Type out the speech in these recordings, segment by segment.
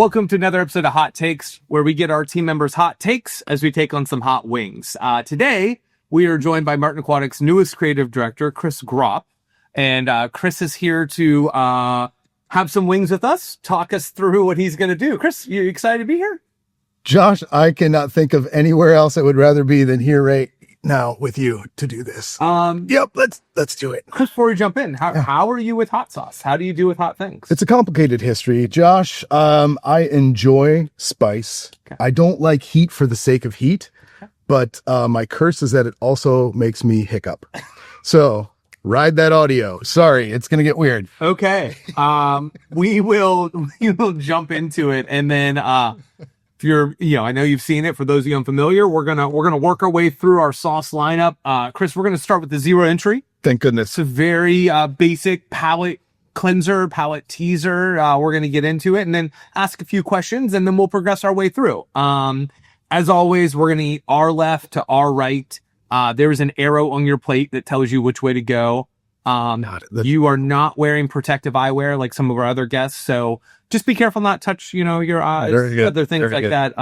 Welcome to another episode of Hot Takes, where we get our team members' hot takes as we take on some hot wings. Today, we are joined by Martin Aquatic's newest creative director, Chris Grap. And Chris is here to have some wings with us, talk us through what he's going to do. Chris, you excited to be here? Josh, I cannot think of anywhere else I would rather be than here right now with you to do this. Yep, let's do it. Chris, before we jump in, how are you with hot sauce? How do you do with hot things? It's a complicated history. Josh, I enjoy spice. Okay. I don't like heat for the sake of heat, but my curse is that it also makes me hiccup. So ride that audio. Sorry, it's going to get weird. Okay. We will jump into it. And then, if you're, I know you've seen it. For those of you unfamiliar, we're gonna work our way through our sauce lineup. Chris, we're gonna start with the zero entry. Thank goodness. It's a very basic palate cleanser, palate teaser. We're gonna get into it and then ask a few questions, and then we'll progress our way through. As always, we're gonna eat our left to our right. There is an arrow on your plate that tells you which way to go. You are not wearing protective eyewear like some of our other guests, so just be careful not touch, your eyes, other things like that.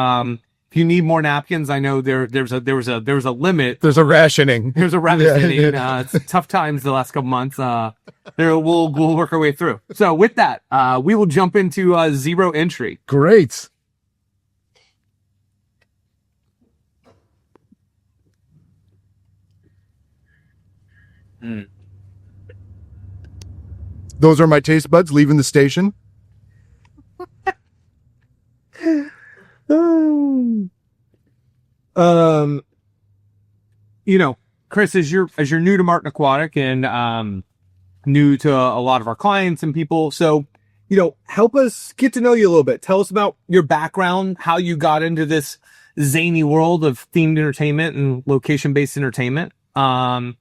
If you need more napkins, I know there's a limit. There's a rationing. There's a rationing. It's tough times the last couple months. We'll work our way through. So with that, we will jump into zero entry. Great. Those are my taste buds leaving the station. Chris, as you're new to Martin Aquatic and new to a lot of our clients and people, so help us get to know you a little bit. Tell us about your background, how you got into this zany world of themed entertainment and location-based entertainment. Kind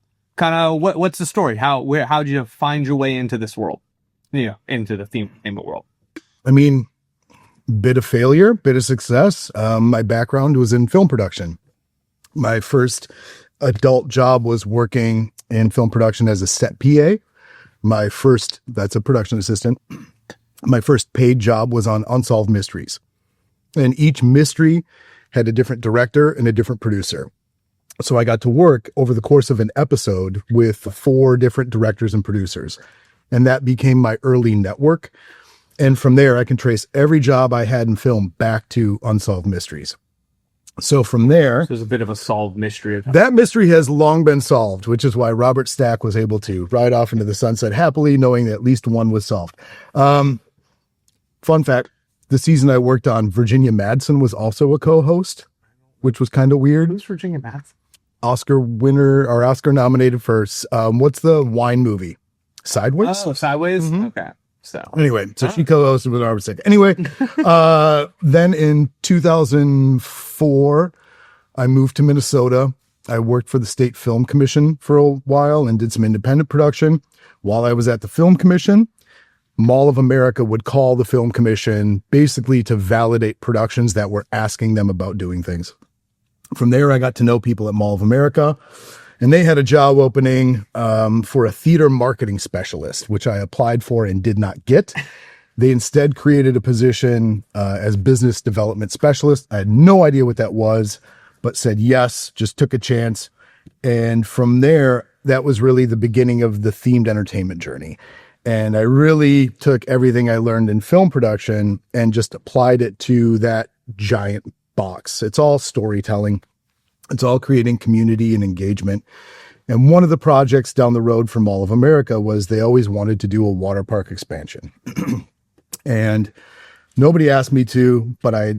of what's the story? How'd you find your way into this world? Into the theme entertainment world. I mean, bit of failure, bit of success. My background was in film production. My first adult job was working in film production as a set PA. That's a production assistant. My first paid job was on Unsolved Mysteries. And each mystery had a different director and a different producer. So I got to work over the course of an episode with 4 different directors and producers. And that became my early network. And from there, I can trace every job I had in film back to Unsolved Mysteries. So from there... So there's a bit of a solved mystery. That mystery has long been solved, which is why Robert Stack was able to ride off into the sunset happily, knowing that at least one was solved. Fun fact, the season I worked on, Virginia Madsen was also a co-host, which was kind of weird. Who's Virginia Madsen? Oscar winner, or Oscar nominated for, what's the wine movie? Sideways? Oh, Sideways? Mm-hmm. Okay. Anyway, she co-hosted with Robert Stack. Anyway, then in 2004, I moved to Minnesota. I worked for the State Film Commission for a while and did some independent production. While I was at the Film Commission, Mall of America would call the Film Commission basically to validate productions that were asking them about doing things. From there, I got to know people at Mall of America. And they had a job opening for a theater marketing specialist, which I applied for and did not get. They instead created a position as business development specialist. I had no idea what that was, but said yes, just took a chance. And from there, that was really the beginning of the themed entertainment journey. And I really took everything I learned in film production and just applied it to that giant box. It's all storytelling. It's all creating community and engagement. And one of the projects down the road from Mall of America was they always wanted to do a water park expansion. And nobody asked me to, but I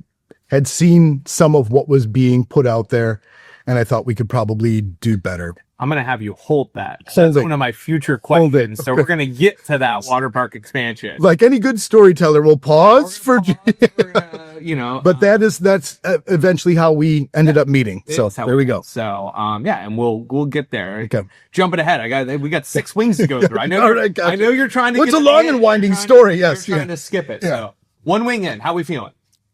had seen some of what was being put out there, and I thought we could probably do better. I'm going to have you hold that. That's one of my future questions. So we're going to get to that water park expansion. Like any good storyteller, we'll pause for but that's eventually how we ended up meeting. So there we go. So, and we'll get there. Okay. Jumping ahead. We got 6 wings to go through. I know, I know you're trying to It's a long and winding story. Yes. You're trying to skip it. Yeah. So 1 wing in. How we feeling?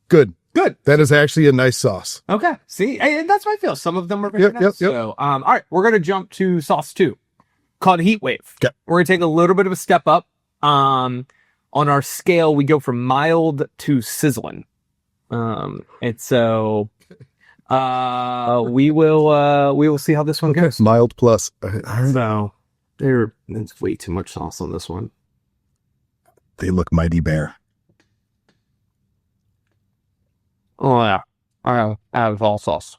Good. Good. That is actually a nice sauce. Okay. See, and that's what I feel. Some of them are very nice. Yep. So, all right, we're going to jump to sauce 2 called Heat Wave. Okay. We're going to take a little bit of a step up. on our scale, we go from mild to sizzling. And so we will see how this one goes. Mild plus. So it's way too much sauce on this one. They look mighty bare. Oh yeah, I have all sauce.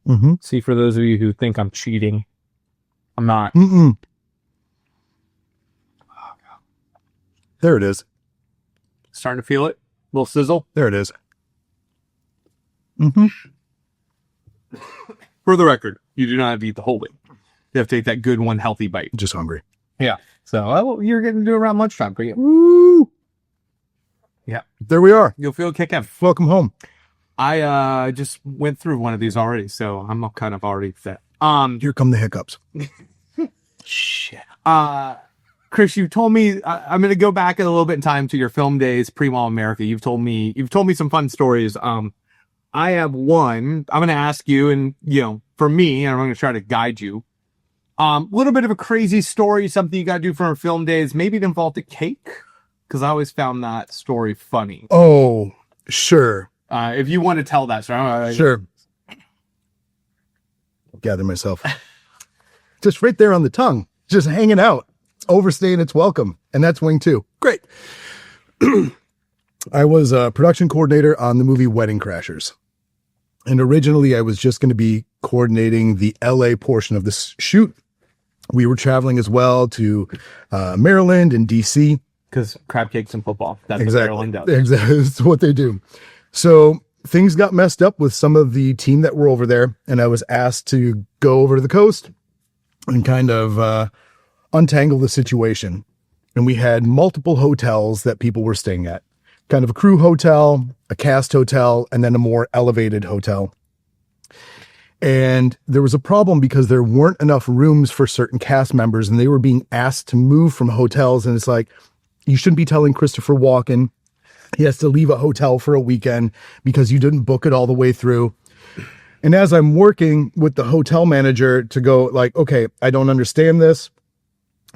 Mm-hmm. See, for those of you who think I'm cheating, I'm not. Mm-mm. There it is. Starting to feel it. A little sizzle. There it is. Mm-hmm. For the record, you do not have to eat the whole thing. You have to take that good one healthy bite. Just hungry. Yeah. So you're getting to do around lunchtime for you. Woo! Yeah. There we are. You'll feel a kick in. Welcome home. I just went through one of these already, so I'm kind of already set. Here come the hiccups. Shit. Chris, you told me I'm going to go back a little bit in time to your film days pre-Mall America. You've told me some fun stories. I have one. I'm going to ask you, and for me, and I'm going to try to guide you. A little bit of a crazy story, something you got to do for our film days. Maybe it involved a cake, because I always found that story funny. Oh, sure. If you want to tell that story, sure. Gather myself. Just right there on the tongue, just hanging out, overstaying its welcome, and that's Wing 2. Great. I was a production coordinator on the movie Wedding Crashers. And originally I was just going to be coordinating the LA portion of this shoot. We were traveling as well to Maryland and DC. Because crab cakes and football. That's exactly. what Maryland does. Exactly. That's what they do. So things got messed up with some of the team that were over there. And I was asked to go over to the coast and kind of untangle the situation. And we had multiple hotels that people were staying at. Kind of a crew hotel, a cast hotel, and then a more elevated hotel. And there was a problem because there weren't enough rooms for certain cast members, and they were being asked to move from hotels. And it's like, you shouldn't be telling Christopher Walken he has to leave a hotel for a weekend because you didn't book it all the way through. And as I'm working with the hotel manager to go like, okay, I don't understand this.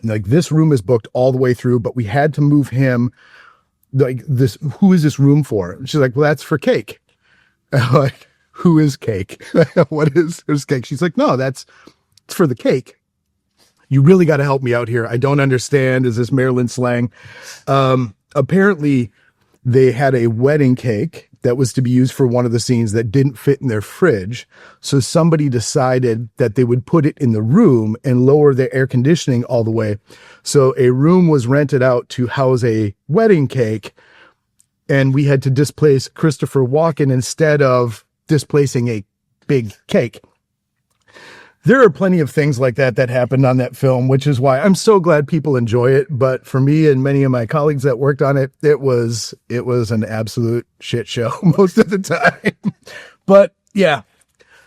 Like, this room is booked all the way through, but we had to move him. Like, this, who is this room for? She's like, well, that's for cake. I'm like, who is cake? Who's cake? She's like, no, it's for the cake. You really got to help me out here. I don't understand. Is this Maryland slang? Apparently they had a wedding cake that was to be used for one of the scenes that didn't fit in their fridge. So somebody decided that they would put it in the room and lower the air conditioning all the way. So a room was rented out to house a wedding cake. And we had to displace Christopher Walken instead of displacing a big cake. There are plenty of things like that happened on that film, which is why I'm so glad people enjoy it. But for me and many of my colleagues that worked on it, it was an absolute shit show most of the time. But yeah,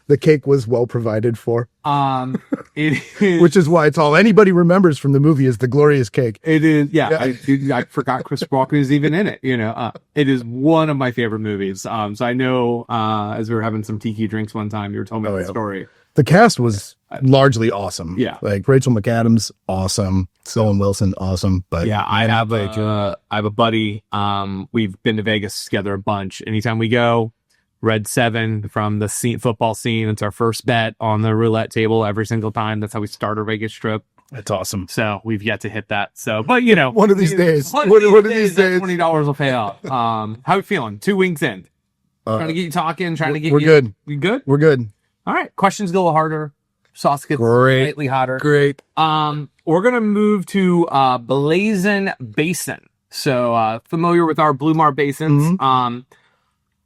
the cake was well provided for. It is, which is why it's all anybody remembers from the movie is the glorious cake. It is, yeah. I forgot Chris Walken is even in it. It is one of my favorite movies. So I know, as we were having some tiki drinks one time, you were telling me the story. The cast was largely awesome. Yeah. Like Rachel McAdams, awesome. Owen Wilson, awesome. But yeah, I have a buddy. We've been to Vegas together a bunch. Anytime we go, Red 7 from the football scene. It's our first bet on the roulette table every single time. That's how we start our Vegas trip. That's awesome. So we've yet to hit that. So, but one of these days, one of these days, $20 will pay out. How you feeling? 2 weeks in, trying to get you talking, trying to get we're you. Good. We good? We're good. All right. Questions get a little harder. Sauce gets slightly hotter. Great. We're gonna move to Blazin Basin. So familiar with our Blue Mar basins. Mm-hmm.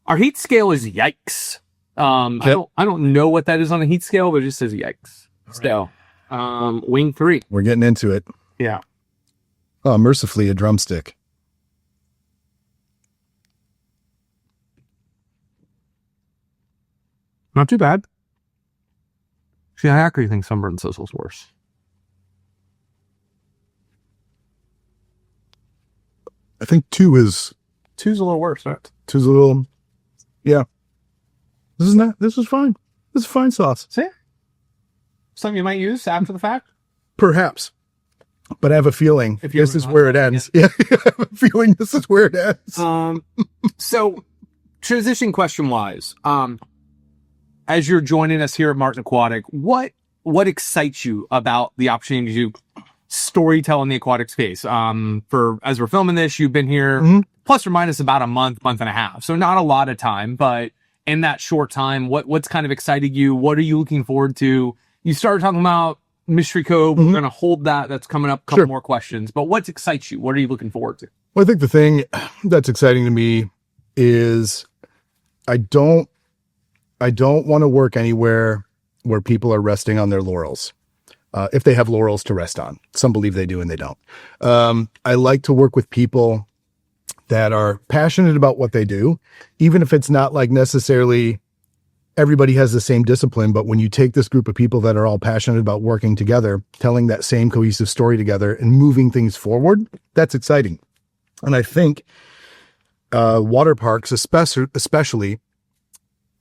Our heat scale is yikes. I don't know what that is on a heat scale, but it just says yikes. Still. Wing 3. We're getting into it. Yeah. Oh, mercifully a drumstick. Not too bad. See, I actually think sunburn sizzle's worse. I think 2's a little worse, right? 2's a little, yeah. This is fine. This is fine sauce. See? Something you might use after the fact? Perhaps. but I have a feeling If you this ever is thought where it about it, ends. Yeah, I have a feeling this is where it ends. So transition question wise, as you're joining us here at Martin Aquatic, what excites you about the opportunity to storytell in the aquatic space? For as we're filming this, you've been here plus or minus about a month and a half, so not a lot of time, but in that short time, what's kind of excited you? What are you looking forward to? You started talking about Mystery Cove. We're going to hold that. That's coming up. A couple more questions, but what excites you? What are you looking forward to? Well, I think the thing that's exciting to me is I don't want to work anywhere where people are resting on their laurels. If they have laurels to rest on. Some believe they do and they don't. I like to work with people that are passionate about what they do, even if it's not like necessarily everybody has the same discipline, but when you take this group of people that are all passionate about working together, telling that same cohesive story together and moving things forward, that's exciting. And I think water parks, especially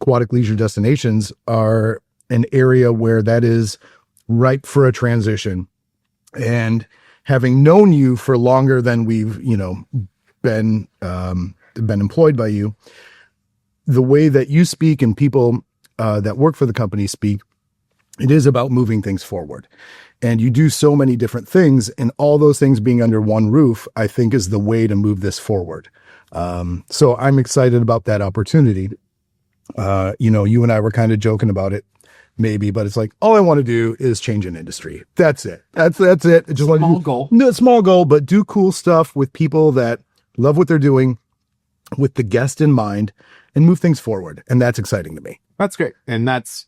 aquatic leisure destinations, are an area where that is ripe for a transition. And having known you for longer than we've, been employed by you, the way that you speak and people that work for the company speak, it is about moving things forward. And you do so many different things, and all those things being under one roof, I think is the way to move this forward. So I'm excited about that opportunity. You and I were kind of joking about it, maybe, but it's like, all I want to do is change an industry. That's it. That's it. Just Small goal. No, small goal, but do cool stuff with people that love what they're doing, with the guest in mind, and move things forward. And that's exciting to me. That's great. And that's,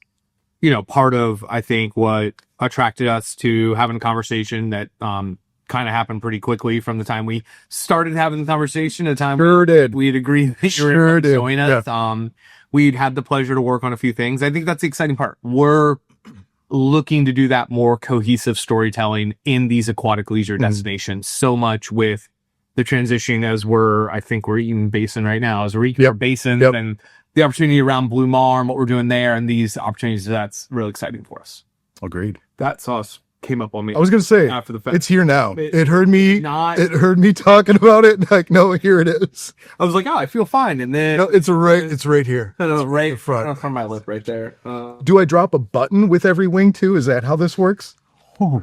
part of, I think, what attracted us to having a conversation that kind of happened pretty quickly from the time we started having the conversation to the time we'd agreed that you were to join us. Yeah. We'd had the pleasure to work on a few things. I think that's the exciting part. We're looking to do that more cohesive storytelling in these aquatic leisure destinations. So much with the transition as I think we're eating Basin right now, as we're eating our Basin and the opportunity around Blue Mar and what we're doing there and these opportunities, that's really exciting for us. Agreed. That sauce came up on me. I was going to say, after the fact, it's here now. It heard me talking about it. Like, no, here it is. I was like, oh, I feel fine. And then it's right here. Right in front of my lip right there. Do I drop a button with every wing too? Is that how this works? Oh.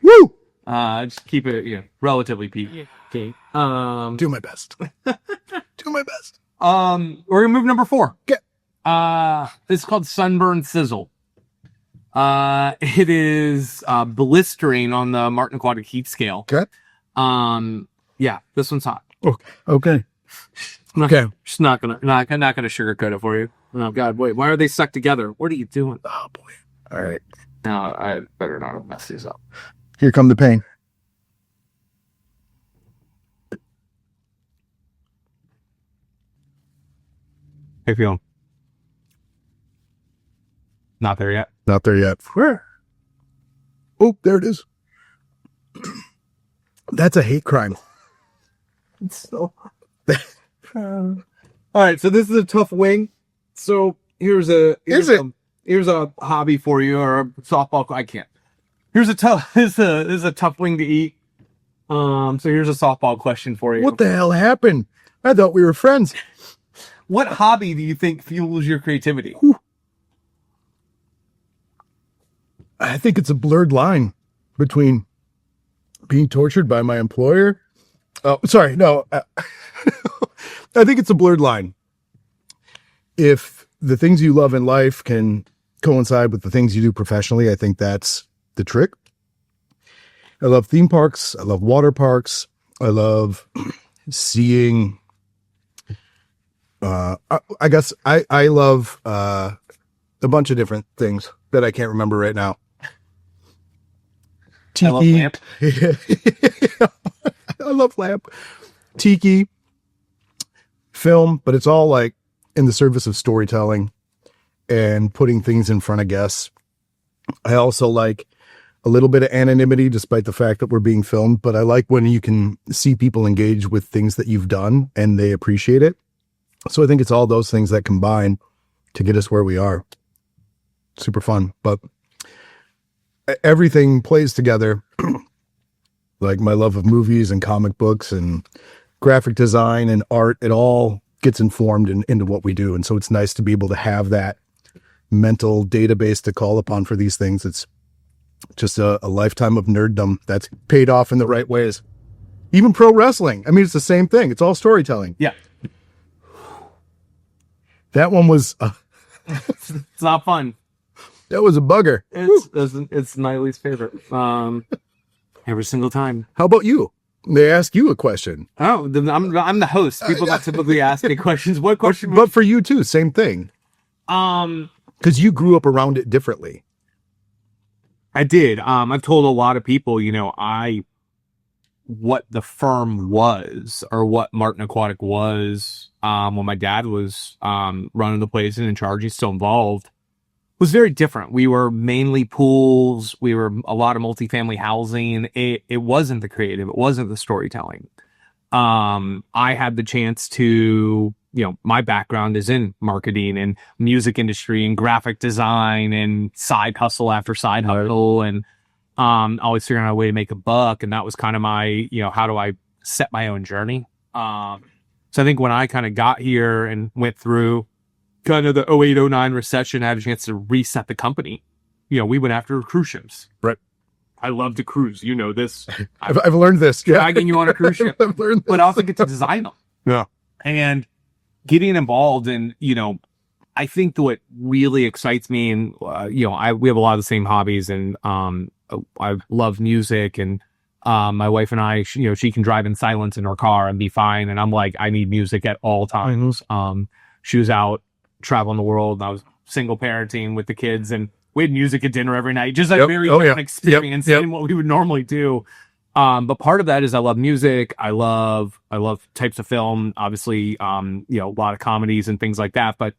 Woo! Just keep it, relatively peak. Okay. Do my best. Do my best. We're gonna move number 4. Okay. This is called Sunburn Sizzle. It is blistering on the Martin Aquatic heat scale. Okay. Yeah, this one's hot. Okay. Okay. Just not gonna sugarcoat it for you. Oh God, wait, why are they stuck together? What are you doing? Oh boy. All right. Now I better not have messed these up. Here come the pain. How you feeling? Not there yet. Not there yet. Where? Oh, there it is. That's a hate crime. It's so. All right, so this is a tough wing. So here's a hobby for you, or a softball. I can't. Here's a tough. This is a tough wing to eat. So here's a softball question for you. What the hell happened? I thought we were friends. What hobby do you think fuels your creativity? Whew. I think it's a blurred line between being tortured by my employer. Oh, sorry. No, I think it's a blurred line. If the things you love in life can coincide with the things you do professionally, I think that's the trick. I love theme parks. I love water parks. I love seeing. I guess I love a bunch of different things that I can't remember right now. Tiki. I love lamp. I love lamp. Tiki. Film, but it's all like in the service of storytelling and putting things in front of guests. I also like a little bit of anonymity, despite the fact that we're being filmed, but I like when you can see people engage with things that you've done and they appreciate it. So I think it's all those things that combine to get us where we are. Super fun, but everything plays together Like my love of movies and comic books and graphic design and art, it all gets informed into what we do. And so it's nice to be able to have that mental database to call upon for these things. It's just a lifetime of nerddom that's paid off in the right ways. Even pro wrestling. I mean, it's the same thing. It's all storytelling. Yeah. That one was, It's not fun. that was a bugger. It's my least favorite. Every single time. How about you? They ask you a question. Oh, I'm the host. People don't typically ask me questions. What question? But for you too, same thing. Because you grew up around it differently. I did. I've told a lot of people, what the firm was, or what Martin Aquatic was, when my dad was running the place and in charge. He's still involved. Was very different. We were mainly pools. We were a lot of multifamily housing. It wasn't the creative. It wasn't the storytelling. I had the chance to, my background is in marketing and music industry and graphic design and side hustle after side hustle, and always figuring out a way to make a buck. And that was kind of my, how do I set my own journey? So I think when I kind of got here and went through kind of the 08-09 recession, I had a chance to reset the company. We went after cruise ships. Right. I love to cruise. You know this. I've learned this. Yeah. Dragging you on a cruise ship. I've learned this. But I also get to design them. Yeah. And getting involved in, I think that what really excites me, and, we have a lot of the same hobbies, and I love music, and my wife and I, she can drive in silence in her car and be fine. And I'm like, I need music at all times. She was out traveling the world, and I was single parenting with the kids, and we had music at dinner every night. Just a very different experience than what we would normally do. But part of that is I love music. I love types of film, obviously, a lot of comedies and things like that. But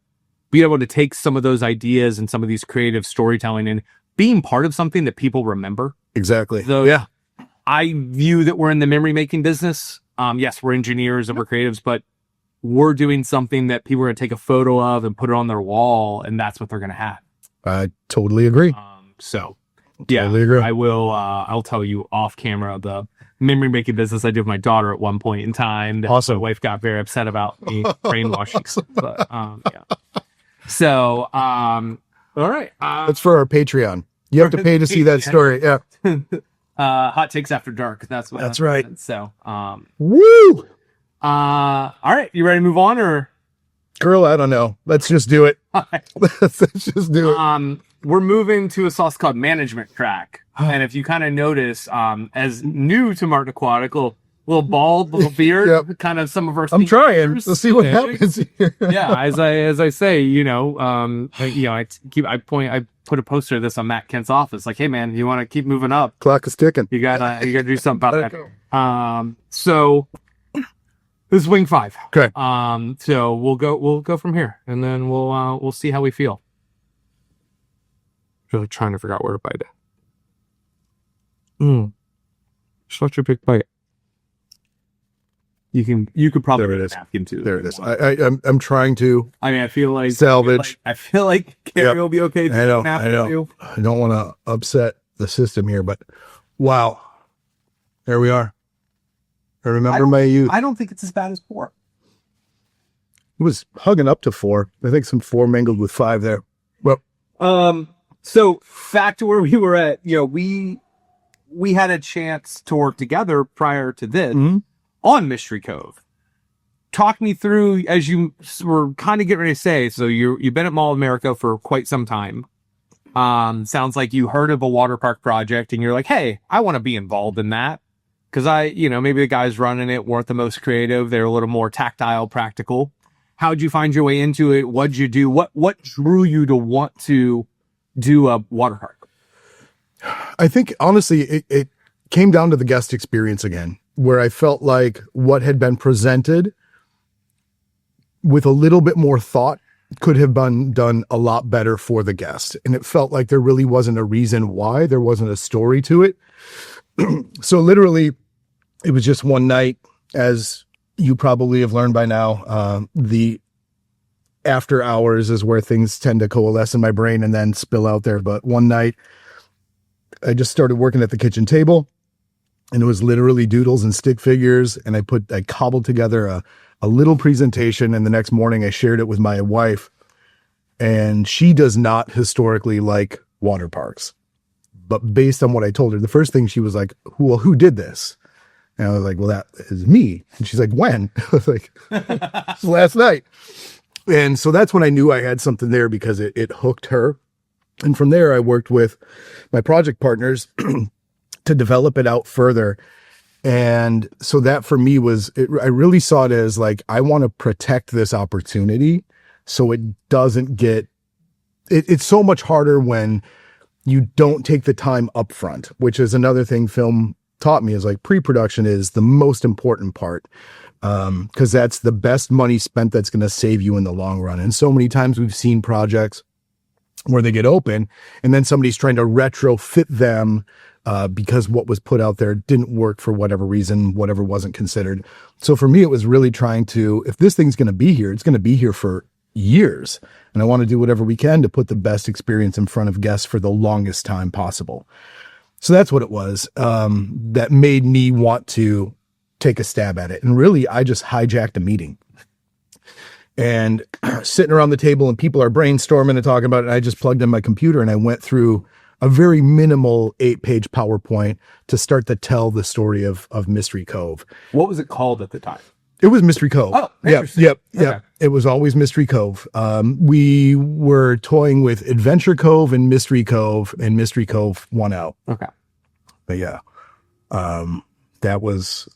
being able to take some of those ideas and some of these creative storytelling and being part of something that people remember. Exactly. So I view that we're in the memory making business. Yes, we're engineers and we're creatives, but we're doing something that people are going to take a photo of and put it on their wall, and that's what they're going to have. I totally agree. Totally agree. I will. I'll tell you off camera the memory making business I did with my daughter at one point in time. Awesome. My wife got very upset about me brainwashing. But So, all right. That's for our Patreon. You have to pay to see that story. Yeah. Hot takes after dark. That's right. So, woo. All right. You ready to move on, or? Girl, I don't know. Let's just do it. Let's just do it. We're moving to a sauce called management track. And if you kind of notice, as new to Martin Aquatic, little bald, little beard, kind of some of our. I'm trying. Let's see what happens here. Yeah, as I say, I put a poster of this on Matt Kent's office. Like, hey man, you want to keep moving up? Clock is ticking. You gotta do something about that. So this is wing 5. Okay. So we'll go from here, and then we'll see how we feel. Really trying to figure out where to bite it. Such a big bite. You could probably there it is. Napkin too. There it is. I'm trying to. I mean, I feel like salvage. I feel like Carrie will be okay. I know. I don't want to upset the system here, but wow, there we are. I remember my youth. I don't think it's as bad as 4. It was hugging up to 4. I think some 4 mingled with 5 there. Well, so back to where we were at. We had a chance to work together prior to this. On Mystery Cove. Talk me through, as you were kind of getting ready to say, so you've been at Mall of America for quite some time. Sounds like you heard of a water park project and you're like, hey, I want to be involved in that. Because maybe the guys running it weren't the most creative. They're a little more tactile, practical. How'd you find your way into it? What'd you do? What drew you to want to do a water park? I think, honestly, it came down to the guest experience again, where I felt like what had been presented with a little bit more thought could have been done a lot better for the guest. And it felt like there really wasn't a reason why. There wasn't a story to it. So literally, it was just one night, as you probably have learned by now, the after hours is where things tend to coalesce in my brain and then spill out there. But one night, I just started working at the kitchen table. And it was literally doodles and stick figures. And I cobbled together a little presentation. And the next morning I shared it with my wife, and she does not historically like water parks. But based on what I told her, the first thing she was like, well, who did this? And I was like, well, that is me. And she's like, when? I was like, last night. And so that's when I knew I had something there, because it hooked her. And from there, I worked with my project partners to develop it out further. And so that for me I really saw it as like, I want to protect this opportunity so it doesn't get, it's so much harder when you don't take the time up front, which is another thing film taught me, is like pre-production is the most important part. Because that's the best money spent that's going to save you in the long run. And so many times we've seen projects where they get open and then somebody's trying to retrofit them because what was put out there didn't work for whatever reason, whatever wasn't considered. So for me, it was really trying to, if this thing's going to be here, it's going to be here for years. And I want to do whatever we can to put the best experience in front of guests for the longest time possible. So that's what it was that made me want to take a stab at it. And really, I just hijacked a meeting. And sitting around the table and people are brainstorming and talking about it, and I just plugged in my computer and I went through a very minimal 8-page PowerPoint to start to tell the story of Mystery Cove. What was it called at the time? It was Mystery Cove. Oh, interesting. Yep. Okay. It was always Mystery Cove. We were toying with Adventure Cove and Mystery Cove won out. Okay. But yeah, that was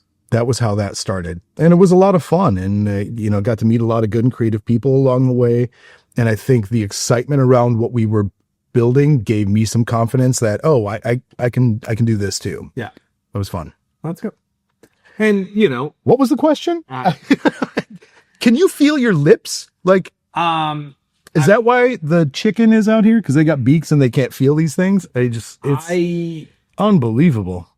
how that started. And it was a lot of fun, and, got to meet a lot of good and creative people along the way. And I think the excitement around what we were building gave me some confidence that, I can do this too. Yeah. It was fun. Let's go. And, what was the question? Can you feel your lips? Like, is that why the chicken is out here? Because they got beaks and they can't feel these things? It's unbelievable.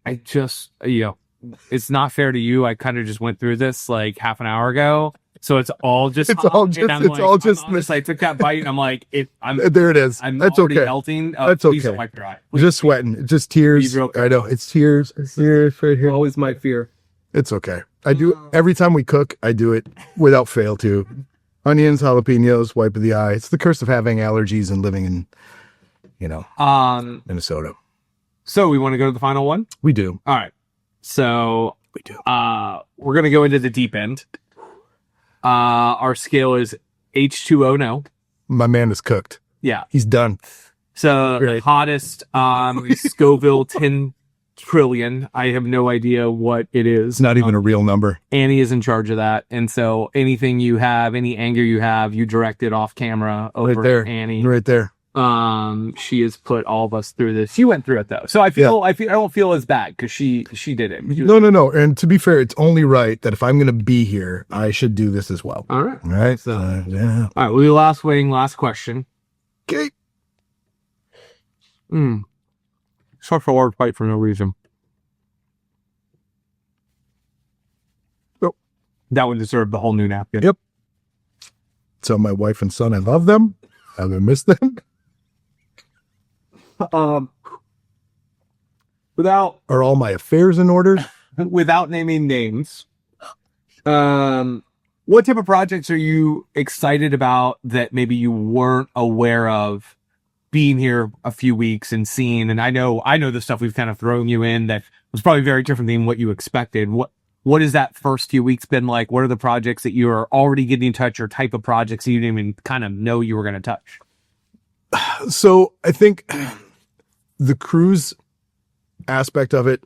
It's not fair to you. I kind of just went through this like half an hour ago. So it's all just, I took that bite and I'm like, there it is. That's okay. Melting. That's okay. Don't wipe your eye. Just sweating. It's just tears. I know. It's tears. It's tears right here. Always my fear. It's okay. I do every time we cook. I do it without fail too. Onions, jalapenos, wipe of the eye. It's the curse of having allergies and living in, Minnesota. So we want to go to the final one? We do. All right. So we do. We're going to go into the deep end. Our scale is H2O no. My man is cooked. Yeah. He's done. So Right. Hottest Scoville 10 trillion. I have no idea what it is. It's not even a real number. Annie is in charge of that. And so anything you have, any anger you have, you direct it off camera over Right there. Annie. Right there. She has put all of us through this. She went through it though. So I don't feel as bad because she did it. No. And to be fair, it's only right that if I'm going to be here, I should do this as well. All right. All right. So, yeah. All right. We'll do last question. Okay. Start for a word fight for no reason. Oh. That one deserved the whole new napkin. Yep. So my wife and son, I love them. I will miss them. Are all my affairs in order? Without naming names, what type of projects are you excited about that maybe you weren't aware of being here a few weeks and seeing? And I know the stuff we've kind of thrown you in that was probably very different than what you expected. What has that first few weeks been like? What are the projects that you are already getting in touch, or type of projects that you didn't even kind of know you were going to touch? So I think the cruise aspect of it,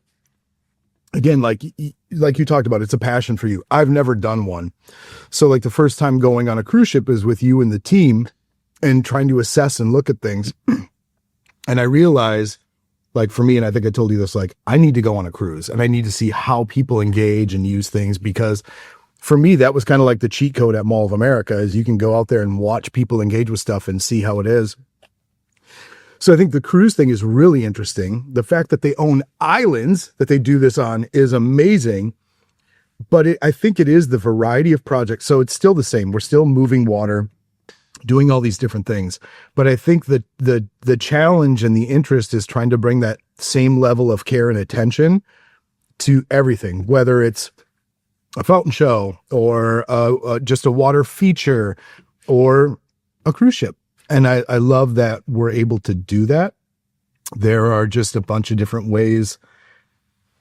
again, like you talked about, it's a passion for you. I've never done one. So like the first time going on a cruise ship is with you and the team and trying to assess and look at things. And I realize, like for me, and I think I told you this, like I need to go on a cruise and I need to see how people engage and use things, because for me, that was kind of like the cheat code at Mall of America, is you can go out there and watch people engage with stuff and see how it is. So I think the cruise thing is really interesting. The fact that they own islands that they do this on is amazing, but I think it is the variety of projects. So it's still the same. We're still moving water. doing all these different things. But I think that the challenge and the interest is trying to bring that same level of care and attention to everything, whether it's a fountain show or just a water feature or a cruise ship. And I love that we're able to do that. There are just a bunch of different ways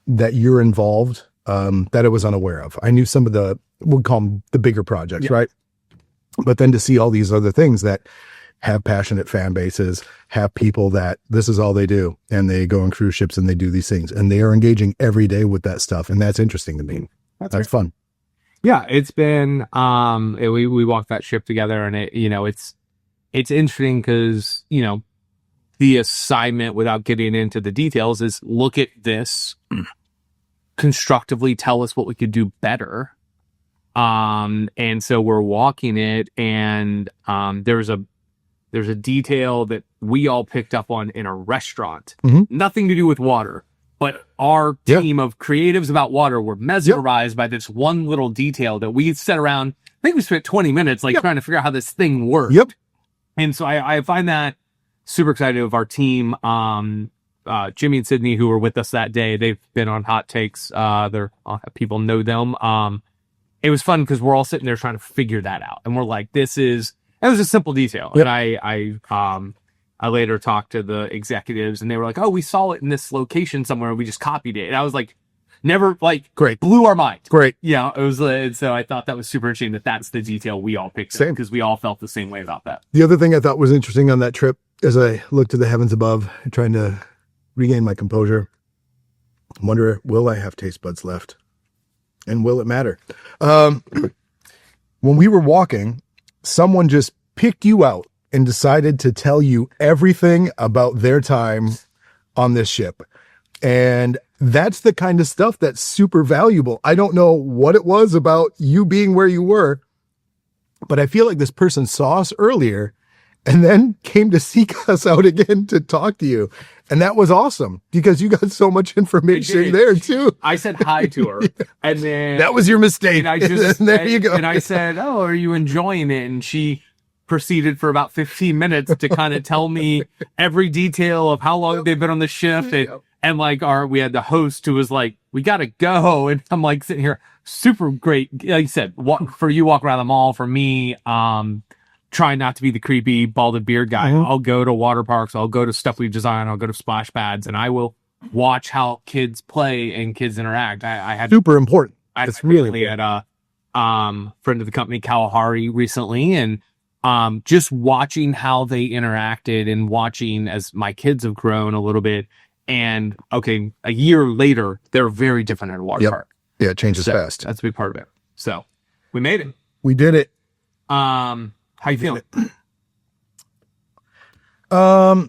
that you're involved that I was unaware of. I knew some of we'll call them the bigger projects, right? But then to see all these other things that have passionate fan bases, have people that this is all they do, and they go on cruise ships and they do these things, and they are engaging every day with that stuff. And that's interesting to me. That's fun. Yeah, it's been, we walked that ship together, and it's interesting because, the assignment, without getting into the details, is look at this, constructively tell us what we could do better. And so we're walking it, and there's a detail that we all picked up on in a restaurant. Nothing to do with water, but our team of creatives about water were mesmerized by this one little detail that we sat around. I think we spent 20 minutes trying to figure out how this thing worked. And so I find that super excited of our team. Jimmy and Sydney, who were with us that day, they've been on Hot Takes. People know them. It was fun because we're all sitting there trying to figure that out. And we're like, it was a simple detail. And I later talked to the executives, and they were like, oh, we saw it in this location somewhere, and we just copied it. And I was like, great. Blew our mind. Great. Yeah. It was, so I thought that was super interesting that's the detail we all picked up, because we all felt the same way about that. The other thing I thought was interesting on that trip, as I looked to the heavens above, trying to regain my composure, wonder, will I have taste buds left? And will it matter? When we were walking, someone just picked you out and decided to tell you everything about their time on this ship. And that's the kind of stuff that's super valuable. I don't know what it was about you being where you were, but I feel like this person saw us earlier and then came to seek us out again to talk to you. And that was awesome because you got so much information there too. I said hi to her, and then that was your mistake. And there you go. And I said, oh, are you enjoying it? And she proceeded for about 15 minutes to kind of tell me every detail of how long they've been on the ship. And we had the host who was like, we got to go. And I'm like sitting here, super great. Like you said, for you, walk around the mall. For me, trying not to be the creepy balded beard guy. I'll go to water parks. I'll go to stuff we design. I'll go to splash pads, and I will watch how kids play and kids interact. I had super important. It's really at a friend of the company, Kalahari, recently, and just watching how they interacted and watching as my kids have grown a little bit. And a year later, they're very different at a water park. Yeah, it changes fast. That's a big part of it. So we made it. We did it. How you feeling? A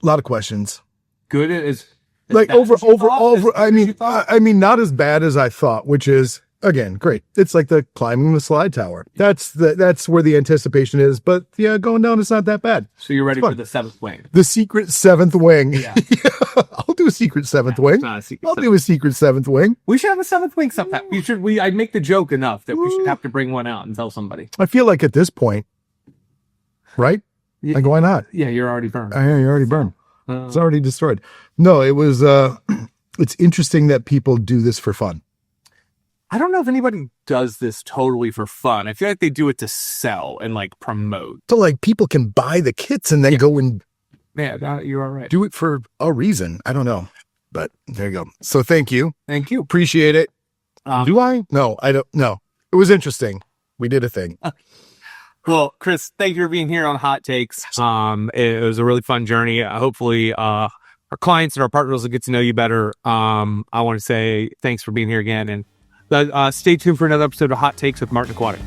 lot of questions. Good. It's overall. I mean, not as bad as I thought, which is, again, great. It's like the climbing the slide tower. That's where the anticipation is. But yeah, going down, it's not that bad. So you're ready for the seventh wing? The secret seventh wing. Yeah. I'll do a secret seventh wing. I'll do a secret seventh wing. We should have a seventh wing sometime. I'd make the joke enough that we should have to bring one out and tell somebody. I feel like at this point, right? Yeah. Like, why not? Yeah, you're already burned. You're already burned. It's already destroyed. No, it was, it's interesting that people do this for fun. I don't know if anybody does this totally for fun. I feel like they do it to sell and promote. So people can buy the kits and then go and you're all right. Do it for a reason. I don't know, but there you go. So thank you. Thank you. Appreciate it. Do I? No, I don't. No, it was interesting. We did a thing. Well, Chris, thank you for being here on Hot Takes. It was a really fun journey. Hopefully, our clients and our partners will get to know you better. I want to say thanks for being here again, and stay tuned for another episode of Hot Takes with Martin Aquatic.